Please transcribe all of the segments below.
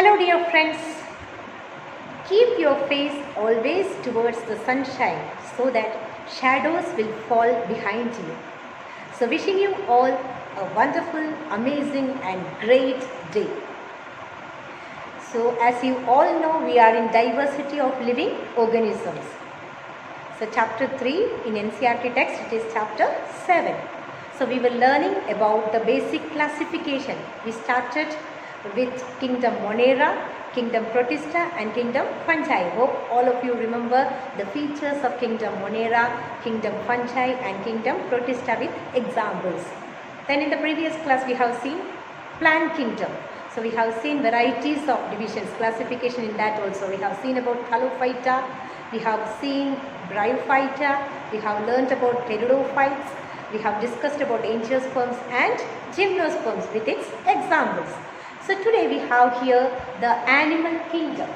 Hello dear friends, keep your face always towards the sunshine so that shadows will fall behind you. So wishing you all a wonderful, amazing and great day. So as you all know, we are in diversity of living organisms. So chapter 3 in NCERT text, it is chapter 7. So we were learning about the basic classification. We started with kingdom Monera, kingdom Protista and kingdom Fungi. Hope all of you remember the features of kingdom Monera, kingdom Fungi and kingdom Protista with examples. Then in the previous class we have seen plant kingdom. So we have seen varieties of divisions, classification in that also. We have seen about Halophyta, we have seen Bryophyta, we have learnt about Pteridophytes, we have discussed about angiosperms and gymnosperms with its examples. So today we have here the animal kingdom.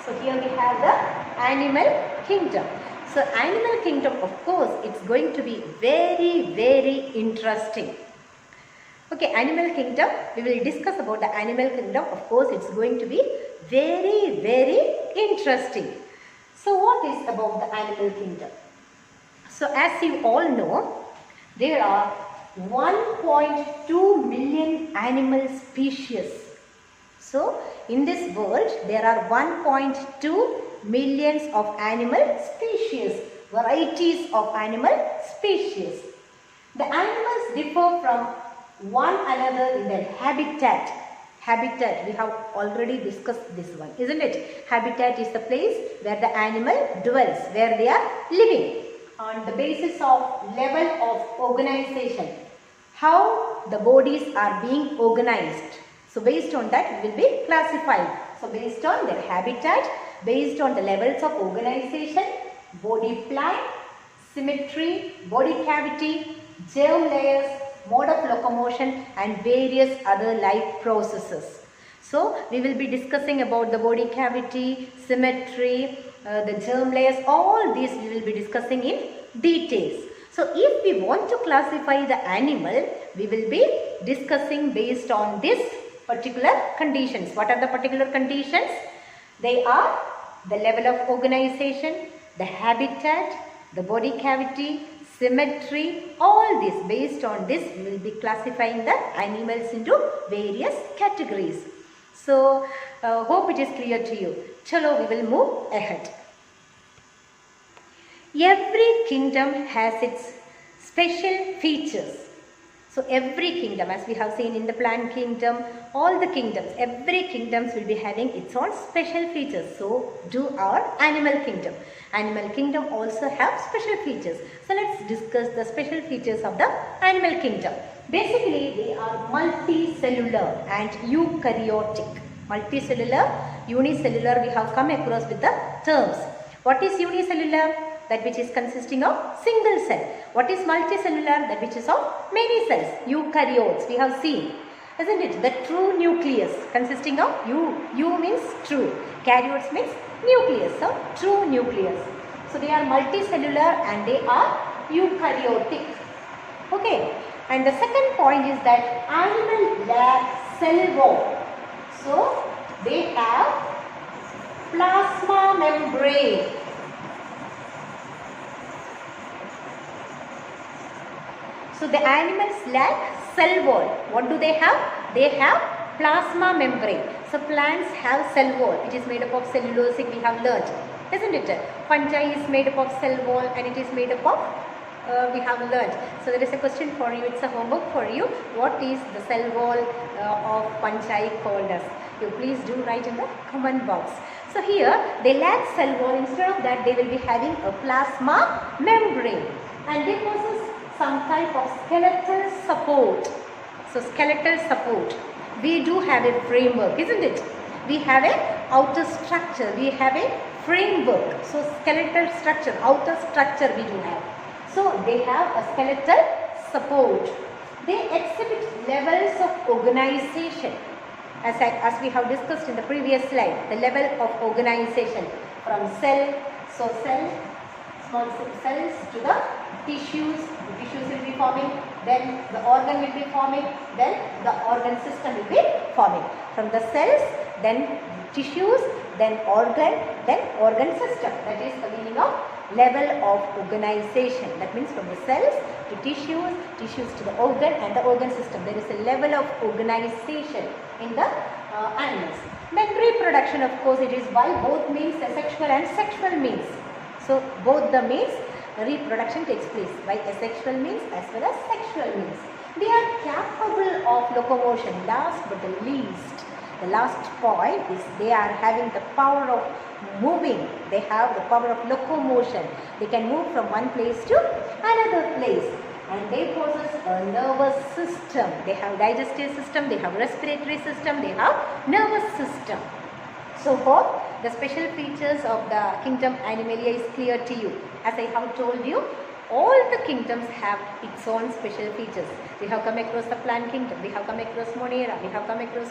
So here we have the animal kingdom. So animal kingdom, of course, it's going to be very interesting. Okay, animal kingdom, we will discuss about the animal kingdom. Of course, it's going to be very interesting. So what is about the animal kingdom? So as you all know, there are 1.2 million animal species. So in this world, there are 1.2 millions of animal species, varieties of animal species. The animals differ from one another in their habitat. Habitat, we have already discussed this one, isn't it? Habitat is the place where the animal dwells, where they are living. On the basis of level of organization, how the bodies are being organized. So based on that, we will be classified. So based on their habitat, based on the levels of organization, body plan, symmetry, body cavity, germ layers, mode of locomotion and various other life processes. So we will be discussing about the body cavity, symmetry, the germ layers, all these we will be discussing in details. So if we want to classify the animal, we will be discussing based on this particular conditions. What are the particular conditions? They are the level of organization, the habitat, the body cavity, symmetry, all this. Based on this, we will be classifying the animals into various categories. So hope it is clear to you. Chalo, we will move ahead. Every kingdom has its special features. So every kingdom, as we have seen in the plant kingdom, all the kingdoms, every kingdoms will be having its own special features. So do our animal kingdom. Animal kingdom also have special features. So let's discuss the special features of the animal kingdom. Basically, they are multicellular and eukaryotic. Multicellular, unicellular, we have come across with the terms. What is unicellular? That which is consisting of single cell. What is multicellular? That which is of many cells. Eukaryotes, we have seen. Isn't it? The true nucleus consisting of U means true. Karyotes means nucleus. So, true nucleus. So, they are multicellular and they are eukaryotic. Okay. And the second point is that animal lack cell wall. So, they have plasma membrane. So the animals lack cell wall. What do they have? They have plasma membrane. So plants have cell wall. It is made up of cellulosic, we have learnt, isn't it? Fungi is made up of cell wall and it is made up of, we have learnt. So there is a question for you, it's a homework for you. What is the cell wall of fungi called as? You please do write in the comment box. So here they lack cell wall. Instead of that, they will be having a plasma membrane. And they possess some type of skeletal support. So skeletal support. We do have a framework, isn't it? We have a outer structure. We have a framework. So skeletal structure, outer structure we do have. So they have a skeletal support. They exhibit levels of organization. As we have discussed in the previous slide, the level of organization from cell, so cell, small cells to the tissues will be forming, then the organ will be forming, then the organ system will be forming. From the cells then tissues, then organ system. That is the meaning of level of organization. That means from the cells to tissues, tissues to the organ and the organ system. There is a level of organization in the animals. Then reproduction, of course, it is by both means, asexual and sexual means. So both the means reproduction takes place by asexual means as well as sexual means. They are capable of locomotion. Last but the least, the last point is they are having the power of moving. They have the power of locomotion. They can move from one place to another place. And they possess a nervous system. They have digestive system, they have respiratory system, they have nervous system. So hope the special features of the kingdom Animalia is clear to you. As I have told you, all the kingdoms have its own special features. We have come across the plant kingdom, we have come across Monera, we have come across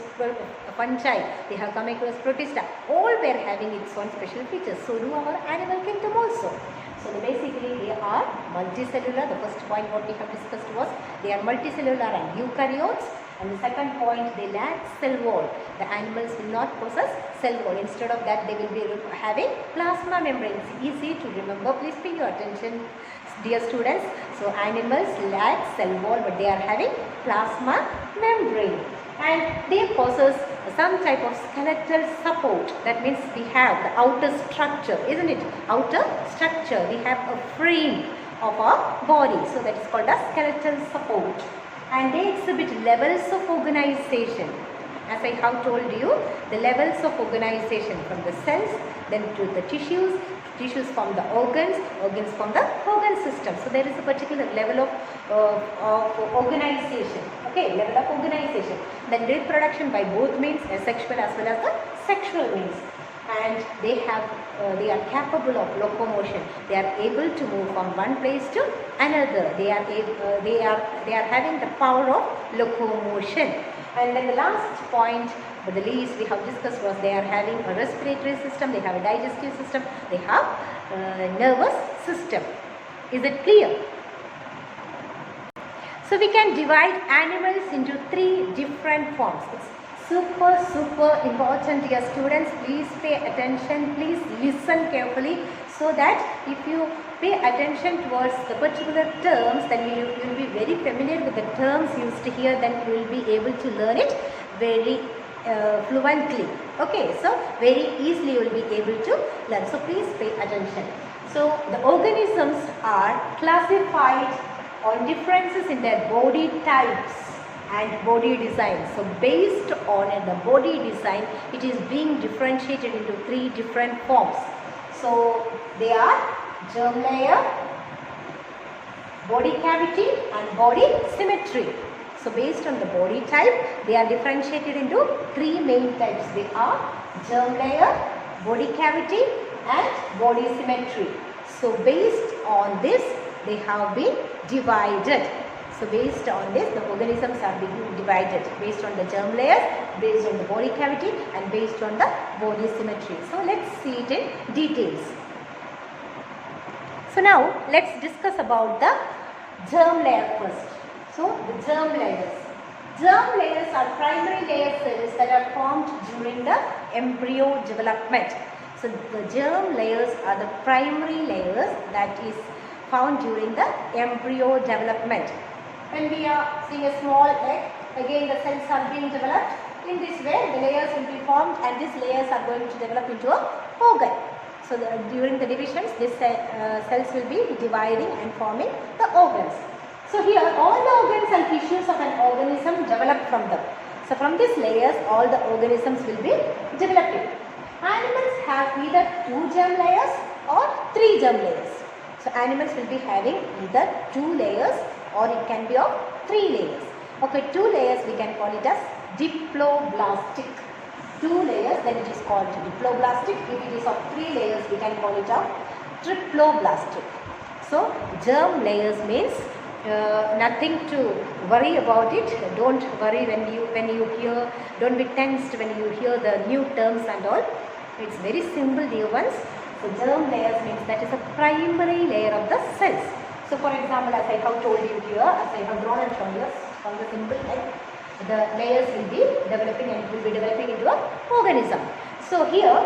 fungi, we have come across Protista. All were having its own special features. So do our animal kingdom also. So basically they are multicellular. The first point what we have discussed was they are multicellular and eukaryotes. And the second point, they lack cell wall. The animals will not possess cell wall. Instead of that, they will be having plasma membrane. It's easy to remember. Please pay your attention, dear students. So animals lack cell wall, but they are having plasma membrane. And they possess some type of skeletal support. That means we have the outer structure, isn't it? Outer structure. We have a frame of our body. So that is called a skeletal support. And they exhibit levels of organization. As I have told you, the levels of organization from the cells, then to the tissues, tissues from the organs, organs from the organ system. So there is a particular level of organization. Okay, level of organization. Then reproduction by both means, asexual as well as the sexual means. And they are capable of locomotion. They are able to move from one place to another. They are having the power of locomotion. And then the last point, but the least we have discussed, was they are having a respiratory system, they have a digestive system, they have a nervous system. Is it clear? So we can divide animals into 3 different forms. It's super important, dear students. Please pay attention, please listen carefully, so that if you pay attention towards the particular terms, then you will be very familiar with the terms used here, then you will be able to learn it very fluently. Okay, so very easily you will be able to learn. So please pay attention. So the organisms are classified on differences in their body types and body design. So based on the body design, it is being differentiated into 3 different forms. So they are germ layer, body cavity and body symmetry. So based on the body type, they are differentiated into 3 main types. They are germ layer, body cavity and body symmetry. So based on this, they have been divided. So based on this, the organisms are being divided based on the germ layers, based on the body cavity and based on the body symmetry. So let's see it in details. So now let's discuss about the germ layer first. So the germ layers. Germ layers are primary layer cells that are formed during the embryo development. So the germ layers are the primary layers that is found during the embryo development. When we are seeing a small egg, again the cells are being developed. In this way, the layers will be formed and these layers are going to develop into an organ. So during the divisions, these cells will be dividing and forming the organs. So here, all the organs and tissues of an organism develop from them. So from these layers, all the organisms will be developing. Animals have either 2 germ layers or 3 germ layers. So animals will be having either 2 layers or it can be of 3 layers. Okay, 2 layers we can call it as diploblastic. 2 layers, then it is called diploblastic. If it is of 3 layers, we can call it of triploblastic. So germ layers means nothing to worry about it. Don't worry when you hear, don't be tensed when you hear the new terms and all. It's very simple, dear ones. So germ layers means that is a primary layer of the cells. So for example, as I have told you here, as I have drawn and shown you from the simple egg. the layers will be developing and it will be developing into an organism. So here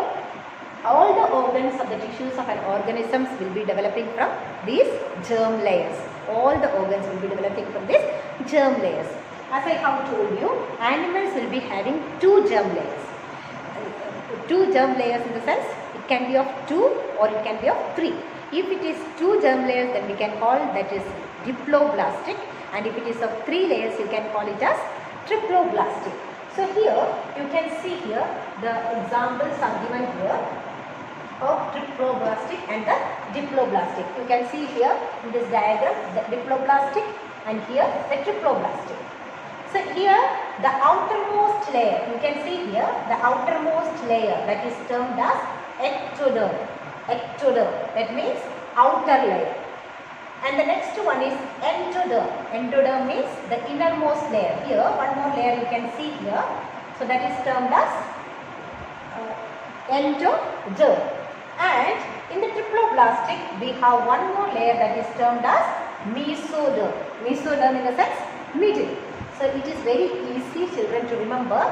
all the organs of the tissues of an organism will be developing from these germ layers. All the organs will be developing from these germ layers. As I have told you, animals will be having two germ layers. Two germ layers in the sense it can be of 2 or it can be of 3. If it is 2 germ layers, then we can call that is diploblastic, and if it is of 3 layers you can call it as triploblastic. So here you can see here the examples are given here of triploblastic and the diploblastic. You can see here in this diagram the diploblastic and here the triploblastic. So here the outermost layer, you can see here the outermost layer, that is termed as ectoderm. Ectoderm, that means outer layer. And the next one is endoderm. Endoderm means the innermost layer. Here one more layer you can see here. So that is termed as endoderm. And in the triploblastic we have one more layer that is termed as mesoderm. Mesoderm in the sense middle. So it is very easy, children, to remember.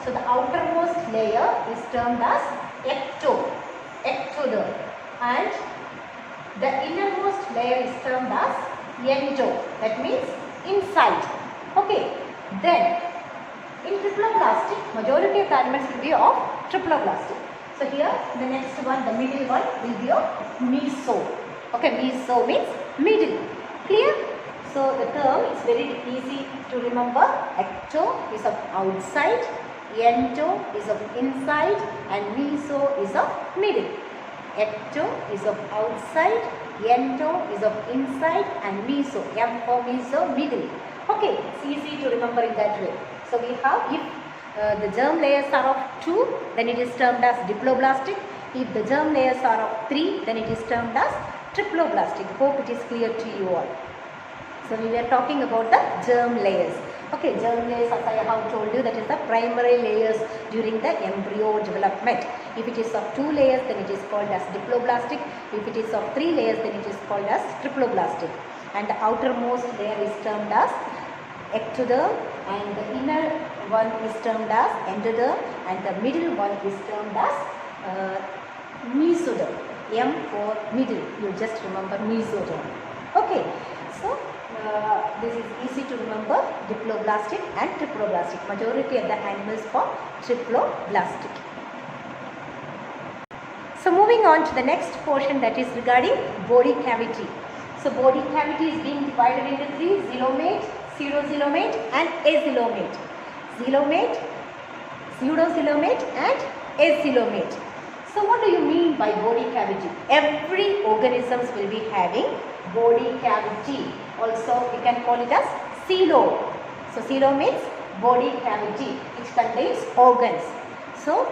So the outermost layer is termed as ectoderm, and the innermost layer is termed as endo. That means inside. Okay. Then in triploblastic, majority of the animals will be of triploblastic. So here the next one, the middle one will be of meso. Okay, meso means middle. Clear? So the term is very easy to remember. Ecto is of outside, endo is of inside, and meso is of middle. Ecto is of outside, endo is of inside, and meso, M for meso, middle. Okay, it's easy to remember in that way. So we have, if the germ layers are of 2, then it is termed as diploblastic. If the germ layers are of 3, then it is termed as triploblastic. Hope it is clear to you all. So we were talking about the germ layers. Okay, germ layers, as I have told you, that is the primary layers during the embryo development. If it is of 2 layers, then it is called as diploblastic. If it is of 3 layers, then it is called as triploblastic. And the outermost layer is termed as ectoderm, and the inner one is termed as endoderm, and the middle one is termed as mesoderm. M for middle. You just remember mesoderm. Okay. So this is easy to remember, diploblastic and triploblastic. Majority of the animals for triploblastic. So moving on to the next portion, that is regarding body cavity. So body cavity is being divided into 3: xylomate, pseudoxylomate and axillomate. Xylomate, pseudoxylomate and axillomate. So what do you mean by body cavity? Every organisms will be having body cavity. Also we can call it as coelom. So coelom means body cavity which contains organs. So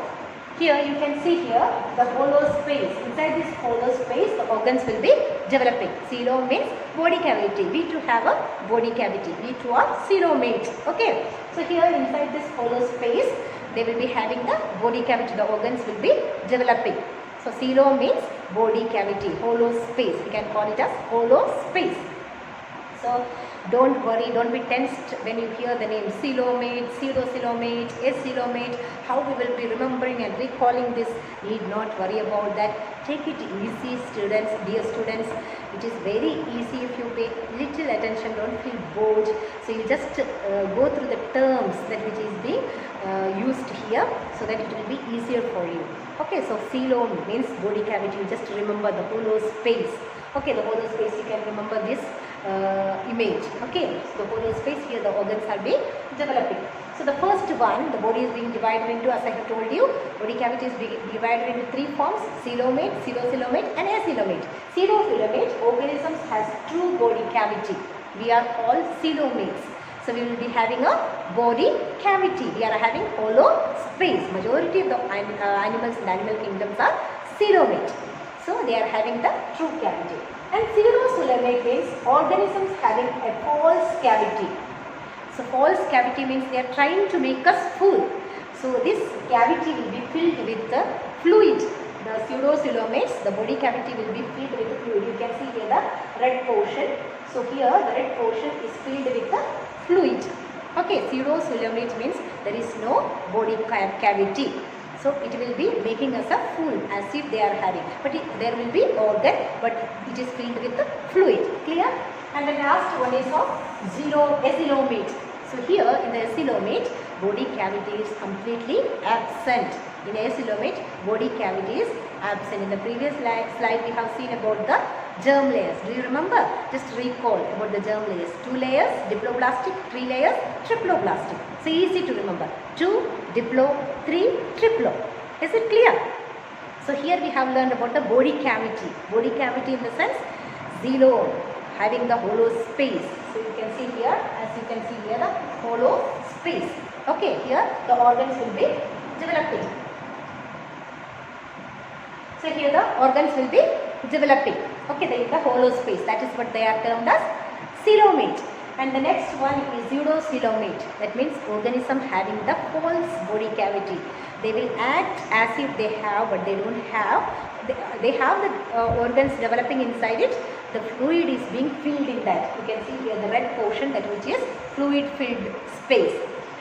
here you can see here the hollow space. Inside this hollow space the organs will be developing. Coelom means body cavity. We too have a body cavity. We too are coelomates. Okay. So here inside this hollow space they will be having the body cavity. The organs will be developing. So coelom means body cavity, hollow space. We can call it as hollow space. So don't worry, don't be tensed when you hear the name coelomate, pseudocoelomate, axillomate. How we will be remembering and recalling this? Need not worry about that. Take it easy, students, dear students. It is very easy if you pay little attention. Don't feel bored. So you just go through the terms that which is being used here, so that it will be easier for you. Okay, so coelom means body cavity. You just remember the hollow space. Okay, the hollow space, you can remember this image. Okay, so the hollow space, here the organs are being developing. So the first one, the body is being divided into, as I have told you, body cavity is being divided into 3 forms: coelomate, pseudocoelomate and axillomate. Pseudocoelomate organisms has true body cavity. We are all coelomates. So we will be having a body cavity. We are having hollow space. Majority of the animals in the animal kingdoms are coelomate. So they are having the true cavity. And pseudocoelomate means organisms having a false cavity. So false cavity means they are trying to make us full. So this cavity will be filled with the fluid. The pseudocoelomates, the body cavity will be filled with the fluid. You can see here the red portion. So here the red portion is filled with the fluid. Okay, pseudo-coelomate means there is no body cavity. So it will be making us a fool as if they are having. But there will be organ, but it is filled with the fluid. Clear? And the last one is of acoelomate. So here in the acoelomate, body cavity is completely absent. In acoelomate, body cavity is absent. In the previous slide, we have seen about the germ layers. Do you remember? Just recall about the germ layers. 2 layers, diploblastic, 3 layers, triploblastic. So easy to remember. 2, diplo, 3, triplo. Is it clear? So here we have learned about the body cavity. Body cavity in the sense, coelom, having the hollow space. So you can see here, as you can see here, the hollow space. Okay, here the organs will be developing. So here the organs will be developing. Okay, there is the hollow space. That is what they are termed as coelomate. And the next one is pseudo-coelomate. That means organism having the false body cavity. They will act as if they have, but they don't have. They have the organs developing inside it. The fluid is being filled in that. You can see here the red portion, that which is fluid filled space.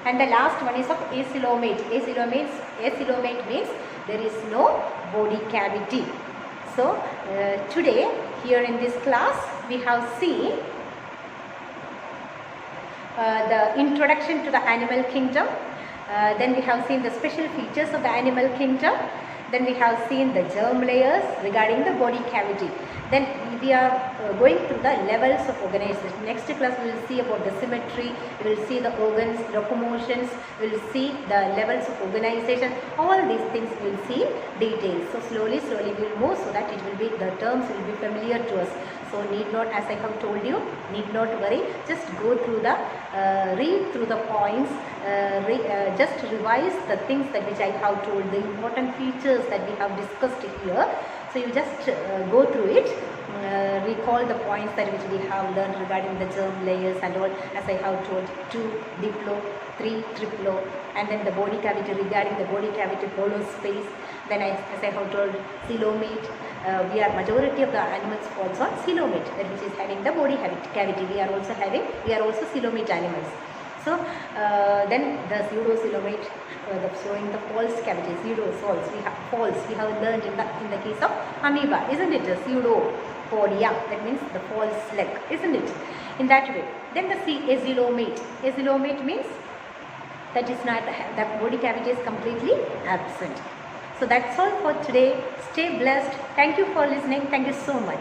And the last one is of acoelomate. Acoelomate means there is no body cavity. So today here in this class we have seen the introduction to the animal kingdom. Then we have seen the special features of the animal kingdom. Then we have seen the germ layers regarding the body cavity. Then we are going through the levels of organization. Next class we will see about the symmetry, we will see the organs, locomotions, we will see the levels of organization. All these things we will see in detail. So slowly we will move so that it will be, the terms will be familiar to us. So need not, as I have told you, need not worry. Just go through the, read through the points, just revise the things that which I have told, the important features that we have discussed here. So you just go through it, recall the points that which we have learned regarding the germ layers and all, as I have told, 2 diplo, 3 triplo, and then the body cavity, regarding the body cavity hollow space. Then as I have told, coelomate. We are majority of the animals falls on coelomate, that which is having the body cavity. We are also coelomate animals. So then the pseudo-coelomate, showing the false cavity, pseudo-false. We have learned in the case of amoeba, isn't it? Pseudopodia, that means the false leg, isn't it? In that way. Then the acoelomate. Acoelomate means that is not, that body cavity is completely absent. So that's all for today. Stay blessed. Thank you for listening. Thank you so much.